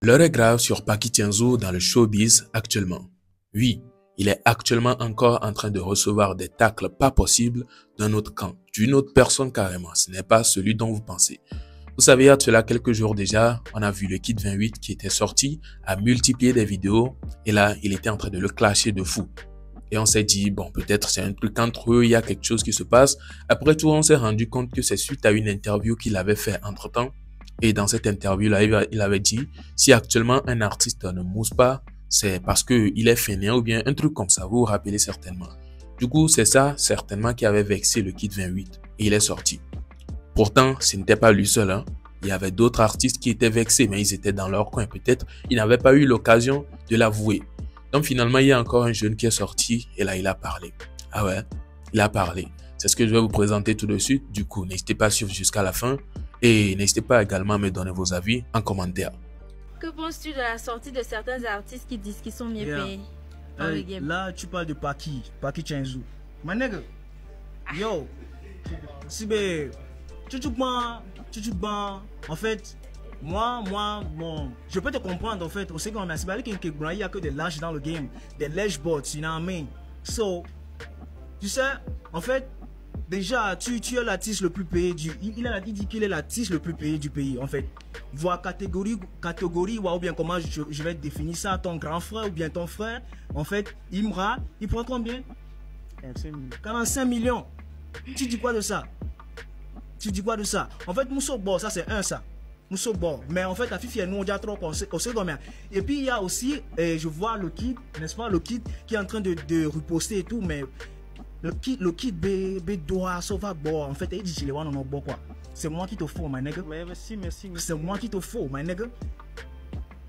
L'heure est grave sur Paky Tienzo dans le showbiz actuellement. Oui, il est actuellement encore en train de recevoir des tacles pas possibles d'un autre camp, d'une autre personne carrément. Ce n'est pas celui dont vous pensez. Vous savez, il y a de cela quelques jours déjà, on a vu le Kid 28 qui était sorti, a multiplié des vidéos et là, il était en train de le clasher de fou. Et on s'est dit, bon, peut-être c'est un truc entre eux, il y a quelque chose qui se passe. Après tout, on s'est rendu compte que c'est suite à une interview qu'il avait fait entre-temps. Et dans cette interview-là, il avait dit, si actuellement un artiste ne mousse pas, c'est parce qu'il est fainéant ou bien un truc comme ça, vous vous rappelez certainement. Du coup, c'est ça certainement qui avait vexé le Kid 28 et il est sorti. Pourtant, ce n'était pas lui seul. Hein. Il y avait d'autres artistes qui étaient vexés, mais ils étaient dans leur coin. Peut-être ils n'avaient pas eu l'occasion de l'avouer. Donc finalement, il y a encore un jeune qui est sorti et là, il a parlé. Ah ouais, il a parlé. C'est ce que je vais vous présenter tout de suite. Du coup, n'hésitez pas à suivre jusqu'à la fin. Et n'hésitez pas également à me donner vos avis en commentaire. Que penses-tu de la sortie de certains artistes qui disent qu'ils sont mieux payés dans le game? Là, tu parles de Paky Tienzo. My nigga, yo, si ben, en fait, moi, bon, je peux te comprendre en fait. On sait qu'on a, c'est pas qu'il y a que des lâches dans le game, des lèche bots, you know what I mean? So, tu sais, en fait, déjà, tu es l'artiste le plus payé du... Il dit qu'il est l'artiste le plus payé du pays, en fait. Voir catégorie ou bien comment je vais définir ça, ton grand frère ou bien ton frère, en fait, Imra, il prend combien? 45 millions. Tu dis quoi de ça? En fait, Mousso Bo, ça c'est un ça. Mousso Bo. Mais en fait, la fille, nous, on dit trop qu'on sait combien. Et puis, il y a aussi, je vois le Kid, n'est-ce pas, le Kid qui est en train de reposter et tout, mais... Le kid doit sauver bon. En fait, il dit les on quoi. C'est moi qui te faut, my nigga. Merci. C'est moi qui te faut, my nigga.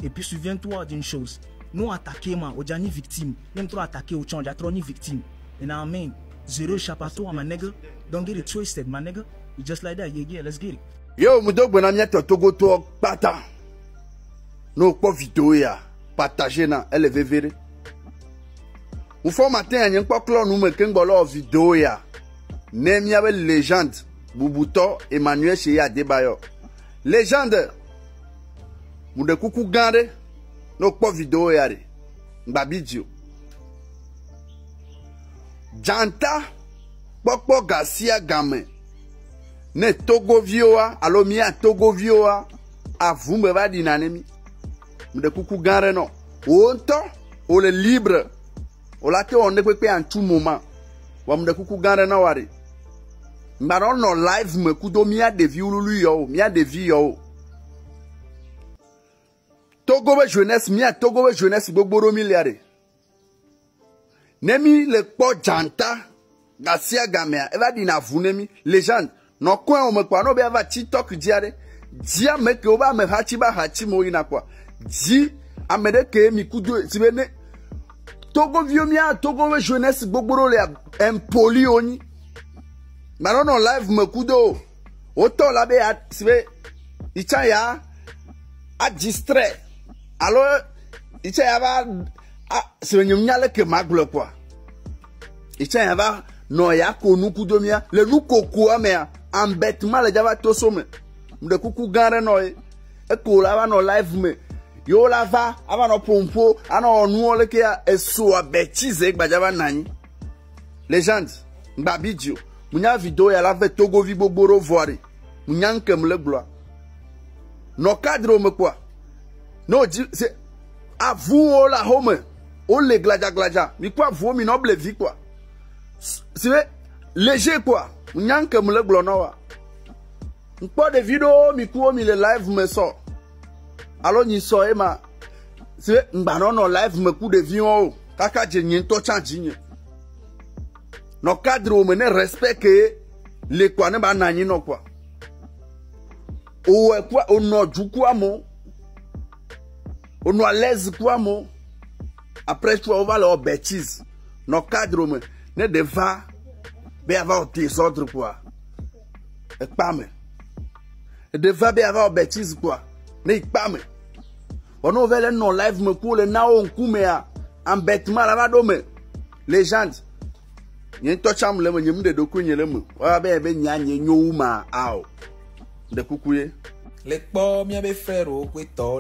Et puis souviens-toi d'une chose. Nous attaquer man, on ni victime. Même trop attaquer au change, trop ni victime. And I mean, zero chapato, my nigga. Don't get it twisted, my nigga. It's just like that. Yeah, let's get it. Yo, mudok bonamia togo to pata. No po vidéo ya. Partager na LVV. Ou faut matin y a pas clone nous me kengolo vidéo ya. Nemi avec légende Bubuto Emmanuel chez Adebayo. Légende. Mu de kuku gande no pas vidéo ya re. Mbabidio. Janta Pokpo Garcia Game. Ne Togo vioa alo mi a Togo vioa avumbe va dinanemi. Mu de kuku gande no. Onto o le libre. Ola te on ne peut pas en tout moment. Wa mde kuku gande na wari. Mbaro no live me kudo mia de vie lulu yo, mia de vie yo. Togo we jeunesse gbogboro miliare. Nemi le po janta Garcia Gamea, eva di na vunemi légende. No coin o me kwa no be ava TikTok diare. Dia me ke oba me hachi mo ina kwa. Di amede ke mi kudo sibene Togo viomia, Togo we jeunesse gbogboro le impoli oni. Maintenant live me kudo. Autant la be a sibe icha ya a distrait. Alors icha ya va sibe nyumnyale ke magle quoi. Icha ya va no ya ko nu kudo mia le nu kokua me embêtement le java tosome. Mde kuku gare no e ko la va no live me yo la va avant no pompo ano nu le ke eso abetize gbajaba nani légende Mbabidio munya vidéo ya la fait Togo vi bogboro voire munya nkem le gloire no cadre me quoi no c'est à vous la home o le glaja mi quoi vous mi noble vie quoi c'est léger quoi munya nkem le gloire no wa npo de vidéo mi ko mi le live me so alors ni so e ma c'est ngba no live me coup de vion kaka je nyen to change nyen no cadre o mene respect que le kwa ne ba nanyi no kwa o e kwa o no ju kwa mo o no à l'aise kwa mo après tu on va le bêtise no cadre o me ne deva be avoir désordre quoi e pa me e deva be avoir bêtise quoi ne pa me on a ouvert non live me pour le na on kumea embêtement la va dome légende yen to cham le nyem de doku nyele mu wa be nya nye nyouma ao de kukuye Les ports, mes frères,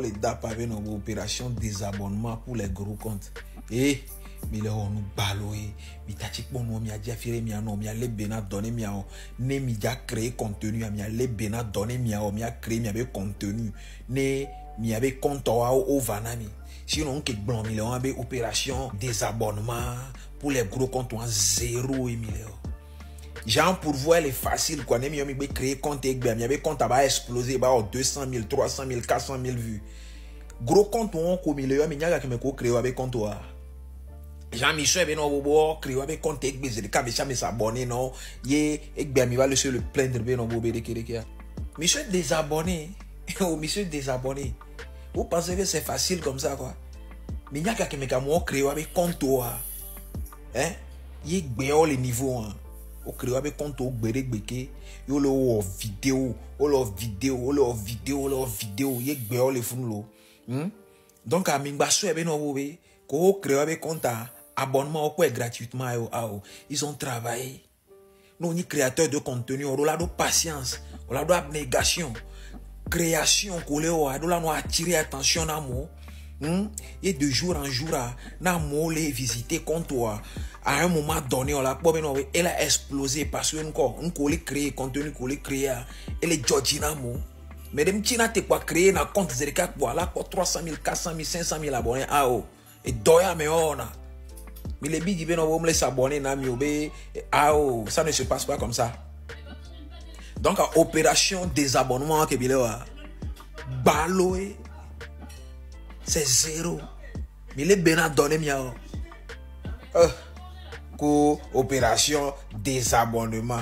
les DAP avec une opération désabonnement pour les gros comptes. Et, mais là, on nous baloé. Mais t'as dit que mon nom, m'a dit, m'a non, m'a les béna donné, m'a né, m'a créé contenu, m'a les béna donné, m'a créé, m'a contenu. Né, m'a compte au vanami. Sinon, que blanc, m'a opération désabonnement pour les gros comptes, 0 et 1000 €. Genre pour voir les facile quoi, même yo créer compte avec bien, y compte va exploser ba 200 000, 300 000, 400 000 vues. Gros compte on comme il y a minyaga qui me ko créer avec compte wa. Jean Michel ben on bo créer avec compte avec baiser de ka me s'abonner non, yé ek bien mi va le sur le plaindre ben on bo be de kere. Monsieur désabonné. Oh monsieur désabonné. Vous pensez que c'est facile comme ça quoi? Minyaga qui me ka mo créer avec compte wa. Hein? Yé bien les niveaux hein. Au créer avec compte au bérégbeke yo le vidéo yé béo le fun lo donc à mingba so ebe no bobe ko créer avec compte abonnement au gratuitement ils ont travaillé nous ni créateurs de contenu on a de patience on a de abnégation création ko le o do la no attirer attention na mo et de jour en jour na mo les visiter compte toi à un moment donné, on l'a pas elle a explosé parce que on collé créer contenu collé créer et les Georginamo. Mais dem tina te quoi créer na compte zerika quoi là pour 300 000, 400 000, 500 000 abonnés et doya mais on a. Mais les bidi ben on les s'abonner na mi obé ça ne se passe pas comme ça. Donc opération désabonnement que bilewa baloé c'est 0. Mais les bena donné miao. Opération désabonnement.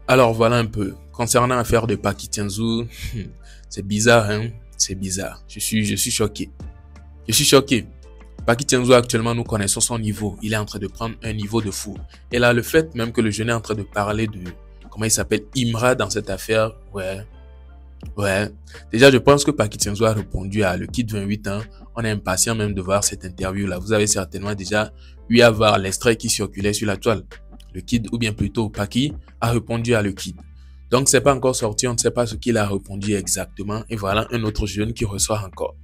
Alors voilà un peu. Concernant l'affaire de Paki Tianzou, c'est bizarre, hein? C'est bizarre. Je suis choqué. Je suis choqué. Paki Tianzou, actuellement, nous connaissons son niveau. Il est en train de prendre un niveau de fou. Et là, le fait même que le jeune est en train de parler de, comment il s'appelle, Imra dans cette affaire, ouais. Déjà, je pense que Paki Tianzou a répondu à le kid 28 ans. On est impatient même de voir cette interview-là. Vous avez certainement déjà eu à voir l'extrait qui circulait sur la toile. Le kid, ou bien plutôt Paki, a répondu à le kid. Donc, c'est pas encore sorti. On ne sait pas ce qu'il a répondu exactement. Et voilà un autre jeune qui ressort encore.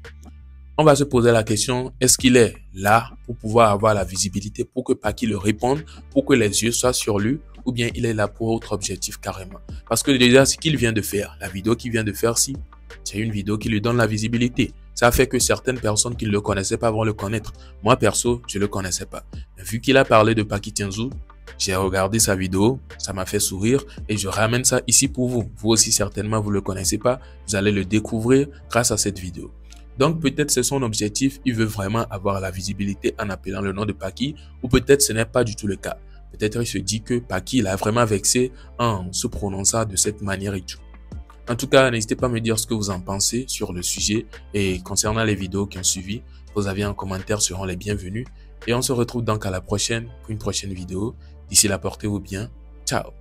On va se poser la question, est-ce qu'il est là pour pouvoir avoir la visibilité, pour que Paki le réponde, pour que les yeux soient sur lui, ou bien il est là pour autre objectif carrément. Parce que déjà, ce qu'il vient de faire, la vidéo qu'il vient de faire, si c'est une vidéo qui lui donne la visibilité. Ça fait que certaines personnes qui ne le connaissaient pas vont le connaître. Moi, perso, je ne le connaissais pas. Mais vu qu'il a parlé de Paki Tianzou, j'ai regardé sa vidéo, ça m'a fait sourire et je ramène ça ici pour vous. Vous aussi, certainement, vous ne le connaissez pas. Vous allez le découvrir grâce à cette vidéo. Donc, peut-être c'est son objectif. Il veut vraiment avoir la visibilité en appelant le nom de Paki, ou peut-être ce n'est pas du tout le cas. Peut-être il se dit que Paki l'a vraiment vexé en se prononçant de cette manière et tout. En tout cas, n'hésitez pas à me dire ce que vous en pensez sur le sujet et concernant les vidéos qui ont suivi. Vos avis en commentaire seront les bienvenus et on se retrouve donc à la prochaine pour une prochaine vidéo. D'ici là, portez-vous bien. Ciao.